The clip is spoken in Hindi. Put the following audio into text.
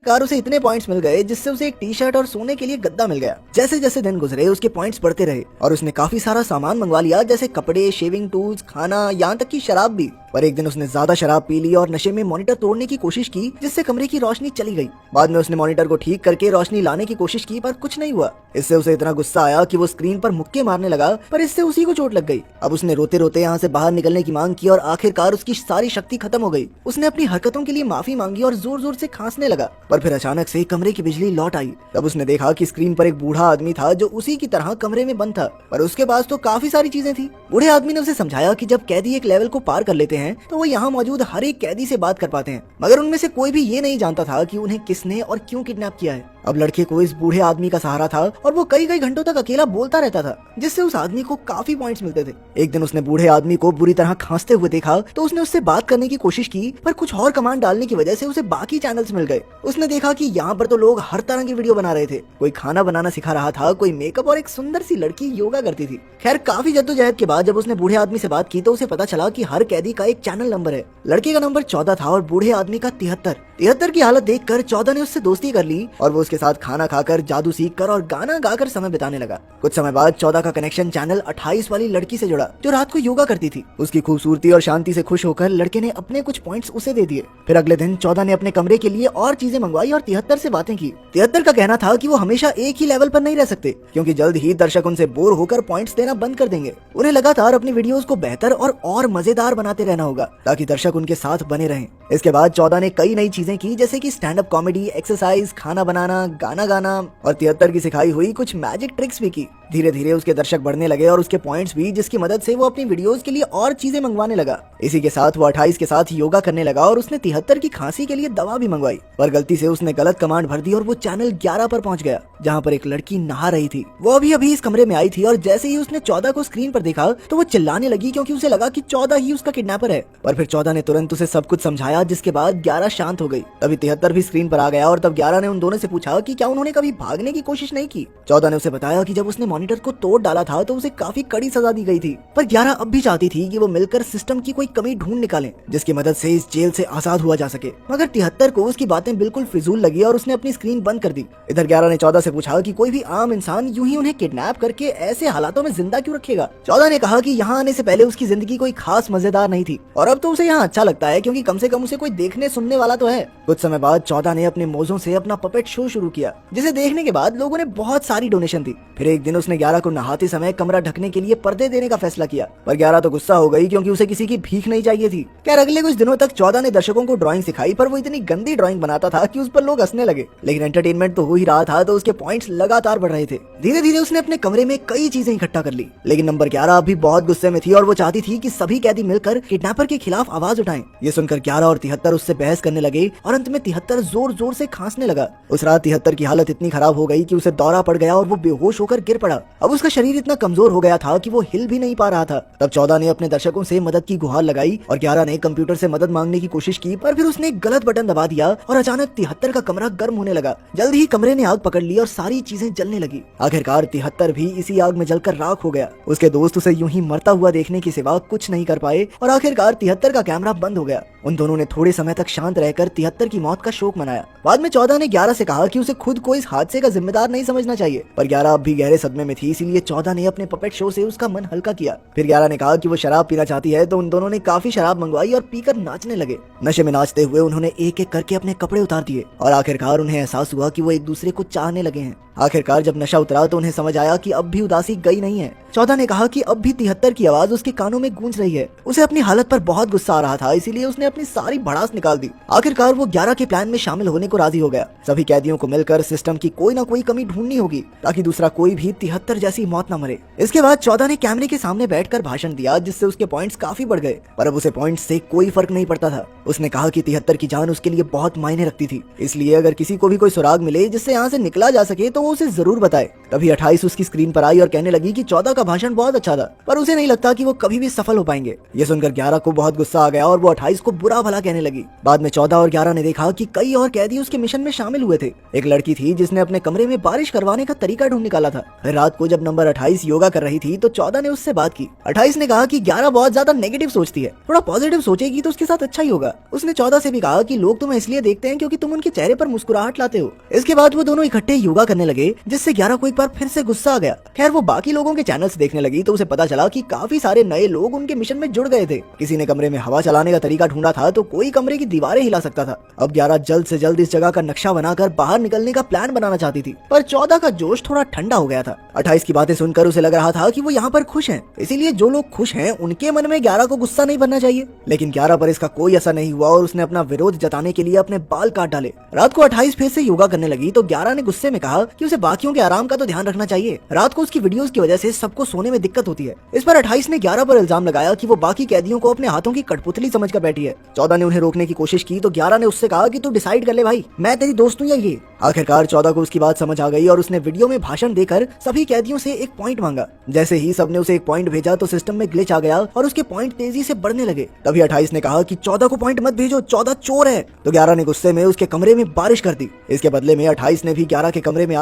आखिरकार उसे इतने पॉइंट्स मिल गए जिससे उसे एक टी शर्ट और सोने के लिए गद्दा मिल गया। जैसे जैसे दिन गुजरे उसके पॉइंट्स बढ़ते रहे और उसने काफी सारा सामान मंगवा लिया, जैसे कपड़े, शेविंग टूल्स, खाना, यहाँ तक की शराब भी। पर एक दिन उसने ज्यादा शराब पी ली और नशे में मॉनिटर तोड़ने की कोशिश की, जिससे कमरे की रोशनी चली गई। बाद में उसने मॉनिटर को ठीक करके रोशनी लाने की कोशिश की, पर कुछ नहीं हुआ। इससे उसे इतना गुस्सा आया कि वो स्क्रीन पर मुक्के मारने लगा, पर इससे उसी को चोट लग गई। अब उसने रोते रोते यहाँ से बाहर निकलने की मांग की और आखिरकार उसकी सारी शक्ति खत्म हो गई। उसने अपनी हरकतों के लिए माफी मांगी और जोर जोर से खांसने लगा, पर फिर अचानक से कमरे की बिजली लौट आई। तब उसने देखा कि स्क्रीन पर एक बूढ़ा आदमी था जो उसी की तरह कमरे में बंद था, पर उसके पास तो काफी सारी चीजें थी। बूढ़े आदमी ने उसे समझाया कि जब कैदी एक लेवल को पार कर लेते हैं तो वो यहाँ मौजूद हर एक कैदी से बात कर पाते हैं, मगर उनमें से कोई भी ये नहीं जानता था कि उन्हें किसने और क्यों किडनैप किया है। अब लड़के को इस बूढ़े आदमी का सहारा था और वो कई कई घंटों तक अकेला बोलता रहता था, जिससे उस आदमी को काफी पॉइंट्स मिलते थे। एक दिन उसने बूढ़े आदमी को बुरी तरह खांसते हुए देखा तो उसने उससे बात करने की कोशिश की, पर कुछ और कमांड डालने की वजह से उसे बाकी चैनल्स मिल गए। उसने देखा कि यहाँ पर तो लोग हर तरह की वीडियो बना रहे थे। कोई खाना बनाना सिखा रहा था, कोई मेकअप और एक सुंदर सी लड़की योगा करती थी। खैर काफी जद्दोजहद के बाद जब उसने बूढ़े आदमी से बात की तो उसे पता चला कि हर कैदी का एक चैनल नंबर है। लड़के का नंबर 14 था और बूढ़े आदमी का 73 की हालत देखकर 14 ने उससे दोस्ती कर ली और वो उसके साथ खाना खाकर, जादू सीखकर और गाना गाकर समय बिताने लगा। कुछ समय बाद 14 का कनेक्शन चैनल 28 वाली लड़की से जुड़ा, जो रात को योगा करती थी। उसकी खूबसूरती और शांति से खुश होकर लड़के ने अपने कुछ पॉइंट्स उसे दे दिए। फिर अगले दिन 14 ने अपने कमरे के लिए और चीजें मंगवाई और 73 से बातें की। 73 का कहना था कि वो हमेशा एक ही लेवल पर नहीं रह सकते, क्योंकि जल्द ही दर्शक उनसे बोर होकर पॉइंट्स देना बंद कर देंगे। उन्हें लगातार अपनी वीडियोस को बेहतर और मजेदार बनाते रहना होगा ताकि दर्शक उनके साथ बने रहें। इसके बाद 14 ने कई नई चीजें की, जैसे कि स्टैंड अप कॉमेडी, एक्सरसाइज, खाना बनाना, गाना गाना और 73 की सिखाई हुई कुछ मैजिक ट्रिक्स भी की। धीरे धीरे उसके दर्शक बढ़ने लगे और उसके पॉइंट्स भी, जिसकी मदद से वो अपनी वीडियोस के लिए और चीजें मंगवाने लगा। इसी के साथ वो 28 के साथ योगा करने लगा और उसने 73 की खांसी के लिए दवा भी मंगवाई, पर गलती से उसने गलत कमांड भर दी और वो चैनल 11 पर पहुंच गया, जहां पर एक लड़की नहा रही थी। वो अभी इस कमरे में आई थी और जैसे ही उसने 14 को स्क्रीन पर देखा तो वो चिल्लाने लगी, क्योंकि उसे लगा कि 14 ही उसका किडनैपर है। पर फिर 14 ने तुरंत उसे सब कुछ समझाया, जिसके बाद 11 शांत हो गई। तभी 73 भी स्क्रीन पर आ गया और तब 11 ने उन दोनों से पूछा कि क्या उन्होंने कभी भागने की कोशिश नहीं की। 14 ने उसे बताया कि जब उसने मॉनिटर को तोड़ डाला था तो उसे काफी कड़ी सजा दी गई थी, पर 11 अब भी चाहती थी कि वो मिलकर सिस्टम की कोई कमी ढूंढ निकालें, जिसकी मदद से इस जेल से आजाद हुआ जा सके। मगर 73 को उसकी बातें बिल्कुल फिजूल लगी और उसने अपनी स्क्रीन बंद कर दी। इधर 11 ने 14 से पूछा कि कोई भी आम इंसान यूं ही उन्हें किडनैप करके ऐसे हालातों में जिंदा क्यों रखेगा। 14 ने कहा कि यहाँ आने से पहले उसकी जिंदगी कोई खास मजेदार नहीं थी और अब तो उसे यहाँ अच्छा लगता है, क्योंकि कम से कम उसे कोई देखने सुनने वाला तो है। कुछ समय बाद 14 ने अपने मौजों से अपना पपेट शो शुरू किया, जिसे देखने के बाद लोगों ने बहुत सारी डोनेशन दी। फिर एक दिन उसने 11 को नहाते समय कमरा ढकने के लिए पर्दे देने का फैसला किया, पर 11 तो गुस्सा हो गई, क्योंकि उसे किसी की भीख नहीं चाहिए थी। खैर अगले कुछ दिनों तक 14 ने दर्शकों को ड्राइंग सिखाई, पर वो इतनी गंदी ड्राइंग बनाता था कि उस पर लोग हंसने लगे। लेकिन एंटरटेनमेंट तो हो ही रहा था, तो उसके पॉइंट्स लगातार बढ़ रहे थे। धीरे धीरे उसने अपने कमरे में कई चीजें इकट्ठा कर ली, लेकिन नंबर 11 अभी बहुत गुस्से में थी और वो चाहती थी कि सभी कैदी मिलकर किडनैपर के खिलाफ आवाज उठाएं। ये सुनकर 11 और 73 उससे बहस करने लगे और अंत में 73 जोर जोर से खांसने लगा। उस रात 73 की हालत इतनी खराब हो गई कि उसे दौरा पड़ गया और वो बेहोश होकर गिर पड़ा। अब उसका शरीर इतना कमजोर हो गया था कि वो हिल भी नहीं पा रहा था। तब 14 ने अपने दर्शकों से मदद की गुहार लगाई और 11 ने कंप्यूटर से मदद मांगने की कोशिश की, पर फिर उसने एक गलत बटन दबा दिया और अचानक 73 का कमरा गर्म होने लगा। जल्द ही कमरे ने आग पकड़ ली और सारी चीजें जलने लगी। आखिरकार 73 भी इसी आग में जलकर राख हो गया। उसके दोस्त उसे यूं ही मरता हुआ देखने के सिवा कुछ नहीं कर पाए और आखिरकार 73 का कैमरा बंद हो गया। उन दोनों ने थोड़े समय तक शांत रहकर 73 की मौत का शोक मनाया। बाद में 14 ने 11 से कहा कि उसे खुद को इस हादसे का जिम्मेदार नहीं समझना चाहिए, पर 11 अब भी गहरे सदमे में थी, इसीलिए 14 ने अपने पपेट शो से उसका मन हल्का किया। फिर 11 ने कहा कि वो शराब पीना चाहती है, तो उन दोनों ने काफी शराब मंगवाई और पीकर नाचने लगे। नशे में नाचते हुए उन्होंने एक एक करके अपने कपड़े उतार दिए और आखिरकार उन्हें एहसास हुआ कि वो एक दूसरे को चाहने लगे हैं। आखिरकार जब नशा उतरा तो उन्हें समझ आया कि अब भी उदासी गई नहीं है। 14 ने कहा कि अब भी 73 की आवाज उसके कानों में गूंज रही है। उसे अपनी हालत पर बहुत गुस्सा आ रहा था, इसीलिए उसने अपनी सारी भड़ास निकाल दी। आखिरकार वो 11 के प्लान में शामिल होने को राजी हो गया। सभी कैदियों को मिलकर सिस्टम की कोई ना कोई कमी ढूंढनी होगी ताकि दूसरा कोई भी 73 जैसी मौत न मरे। इसके बाद 14 ने कैमरे के सामने बैठकर भाषण दिया, जिससे उसके पॉइंट्स काफी बढ़ गए, पर अब उसे पॉइंट्स से कोई फर्क नहीं पड़ता था। उसने कहा कि 73 की जान उसके लिए बहुत मायने रखती थी, इसलिए अगर किसी को भी कोई सुराग मिले जिससे यहाँ से निकला जा सके तो वो उसे जरूर बताए। तभी 28 उसकी स्क्रीन पर आई और कहने लगी कि 14 का भाषण बहुत अच्छा था, पर उसे नहीं लगता कि वो कभी भी सफल हो पाएंगे। ये सुनकर 11 को बहुत गुस्सा आ गया और वो 28 को बुरा भला कहने लगी। बाद में 14 और 11 ने देखा कि कई और कैदी उसके मिशन में शामिल हुए थे। एक लड़की थी जिसने अपने कमरे में बारिश करवाने का तरीका ढूंढ निकाला था। फिर रात को जब नंबर 28 योगा कर रही थी तो 14 ने उससे बात की। 28 ने कहा कि 11 बहुत ज्यादा नेगेटिव सोचती है, थोड़ा पॉजिटिव सोचेगी तो उसके साथ अच्छा ही होगा। उसने 14 से भी कहा कि लोग तुम्हें इसलिए देखते हैं क्योंकि तुम उनके चेहरे पर मुस्कुराहट लाते हो। इसके बाद वो दोनों इकट्ठे योगा करने लगे, जिससे 11 को एक बार फिर से गुस्सा आ गया। खैर वो बाकी लोगों के चैनल से देखने लगी तो उसे पता चला कि काफी सारे नए लोग उनके मिशन में जुड़ गए थे। किसी ने कमरे में हवा चलाने का तरीका ढूंढा था तो कोई कमरे की दीवारें हिला सकता था। अब 11 जल्द से जल्द इस जगह का नक्शा बनाकर बाहर निकलने का प्लान बनाना चाहती थी, पर 14 का जोश थोड़ा ठंडा हो गया था। 28 की बातें सुनकर उसे लग रहा था कि वो यहाँ पर खुश हैं, इसीलिए जो लोग खुश हैं उनके मन में 11 को गुस्सा नहीं बनना चाहिए। लेकिन 11 पर इसका कोई असर नहीं हुआ और उसने अपना विरोध जताने के लिए अपने बाल काट डाले। रात को 28 फिर से योगा करने लगी तो 11 ने गुस्से में कहा कि उसे बाकियों के आराम का तो ध्यान रखना चाहिए। रात को उसकी वीडियोस की वजह से सबको सोने में दिक्कत होती है। इस पर 28 ने 11 पर इल्जाम लगाया कि वो बाकी कैदियों को अपने हाथों की कठपुतली समझकर बैठी है। 14 ने उन्हें रोकने की कोशिश की तो 11 ने उससे कहा कि तू डिसाइड कर ले भाई, मैं तेरी दोस्त हूँ या ये। आखिरकार 14 को उसकी बात समझ आ गई और उसने वीडियो में भाषण देकर सभी कैदियों से एक पॉइंट मांगा। जैसे ही सबने उसे एक पॉइंट भेजा तो सिस्टम में ग्लिच आ गया और उसके पॉइंट तेजी से बढ़ने लगे। तभी 28 ने कहा कि 14 को पॉइंट मत भेजो, 14 चोर है। तो 11 ने गुस्से में उसके कमरे में बारिश कर दी। इसके बदले में 28 ने भी 11 के कमरे में